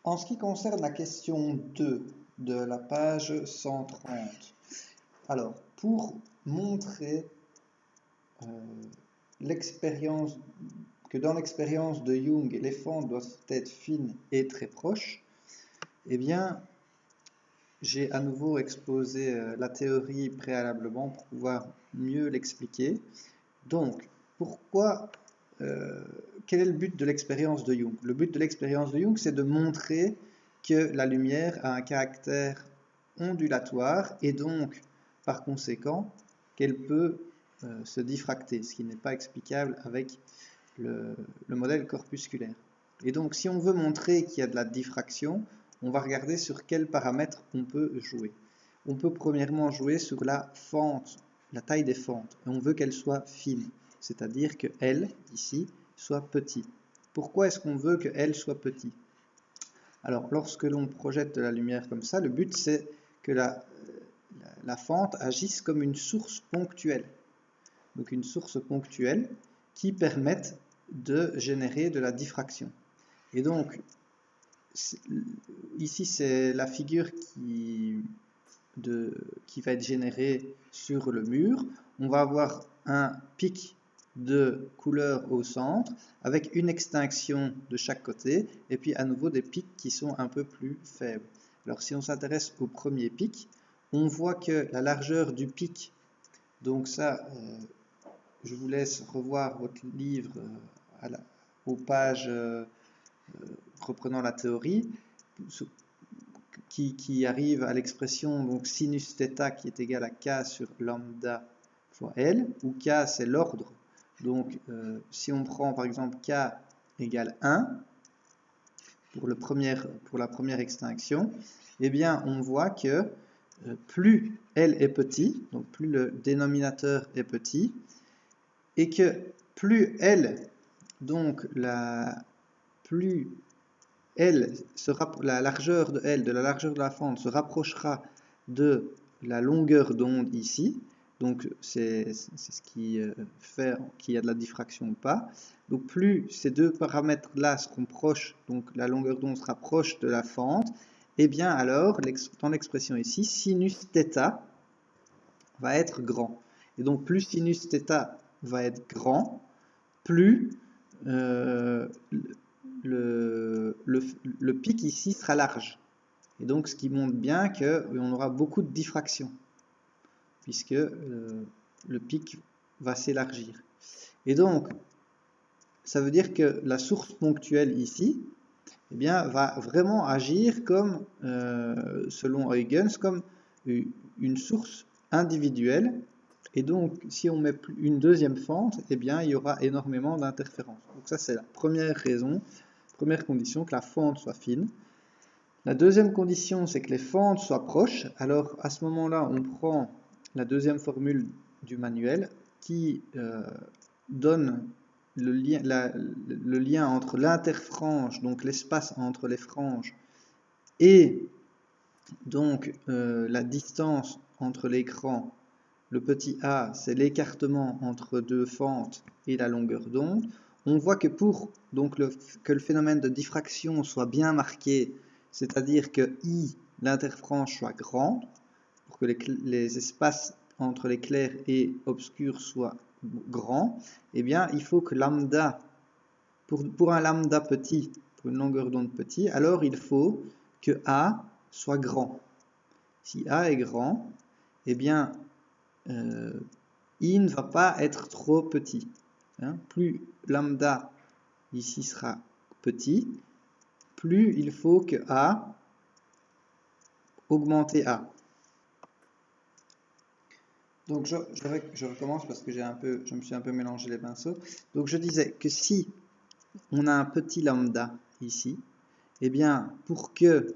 En ce qui concerne la question 2 de la page 130, alors pour montrer euh, l'expérience, que dans l'expérience de Jung, les fentes doivent être fines et très proches, eh bien, j'ai à nouveau exposé la théorie préalablement pour pouvoir mieux l'expliquer. Donc, pourquoi, quel est le but de l'expérience de Jung? Le but de l'expérience de Jung, c'est de montrer que la lumière a un caractère ondulatoire et donc, par conséquent, qu'elle peut se diffracter, ce qui n'est pas explicable avec le modèle corpusculaire. Et donc, si on veut montrer qu'il y a de la diffraction, on va regarder sur quels paramètres on peut jouer. On peut premièrement jouer sur la fente, la taille des fentes, et on veut qu'elle soit fine, c'est-à-dire que L, ici, soit petit. Pourquoi est-ce qu'on veut que L soit petit? Alors, lorsque l'on projette de la lumière comme ça, le but c'est que la fente agisse comme une source ponctuelle. Donc une source ponctuelle qui permette de générer de la diffraction. Et donc, ici c'est la figure qui va être générée sur le mur. On va avoir un pic de couleur au centre avec une extinction de chaque côté et puis à nouveau des pics qui sont un peu plus faibles. Alors si on s'intéresse au premier pic, on voit que la largeur du pic, donc ça je vous laisse revoir votre livre aux pages reprenant la théorie, qui arrive à l'expression donc sinus θ qui est égal à k sur lambda fois L, où k c'est l'ordre. Donc si on prend par exemple k égale 1 pour la première extinction, eh bien on voit que plus L est petit, donc plus le dénominateur est petit, et que plus L, donc plus L la largeur de L, de la largeur de la fente, se rapprochera de la longueur d'onde ici, donc c'est ce qui fait qu'il y a de la diffraction ou pas. Donc plus ces deux paramètres-là seront proches, donc la longueur d'onde sera proche de la fente, et bien alors, dans l'expression ici, sinus θ va être grand. Et donc plus sinus θ va être grand, plus le pic ici sera large. Et donc ce qui montre bien qu'on aura beaucoup de diffraction, puisque le pic va s'élargir. Et donc, ça veut dire que la source ponctuelle ici, eh bien, va vraiment agir comme, selon Huygens, comme une source individuelle. Et donc, si on met une deuxième fente, eh bien, il y aura énormément d'interférences. Donc ça, c'est la première raison, première condition, que la fente soit fine. La deuxième condition, c'est que les fentes soient proches. Alors, à ce moment-là, on prend la deuxième formule du manuel qui donne le lien entre l'interfrange, donc l'espace entre les franges, et donc la distance entre l'écran. Le petit a, c'est l'écartement entre deux fentes et la longueur d'onde. On voit que pour donc que le phénomène de diffraction soit bien marqué, c'est-à-dire que I, l'interfrange, soit grand, pour que les espaces entre les clairs et obscurs soient grands, eh bien, il faut que lambda, pour un lambda petit, pour une longueur d'onde petit, alors il faut que A soit grand. Si A est grand, eh bien, I ne va pas être trop petit. Hein. Plus lambda ici sera petit, plus il faut que A augmente A. Donc je recommence parce que je me suis un peu mélangé les pinceaux. Donc je disais que si on a un petit lambda ici, eh bien pour que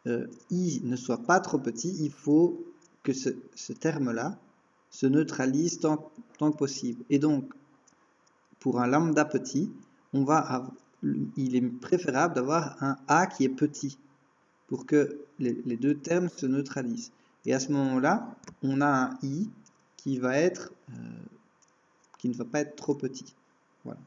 I ne soit pas trop petit, il faut que ce terme-là se neutralise tant que possible. Et donc, pour un lambda petit, il est préférable d'avoir un A qui est petit pour que les deux termes se neutralisent. Et à ce moment-là, on a un I qui ne va pas être trop petit. Voilà.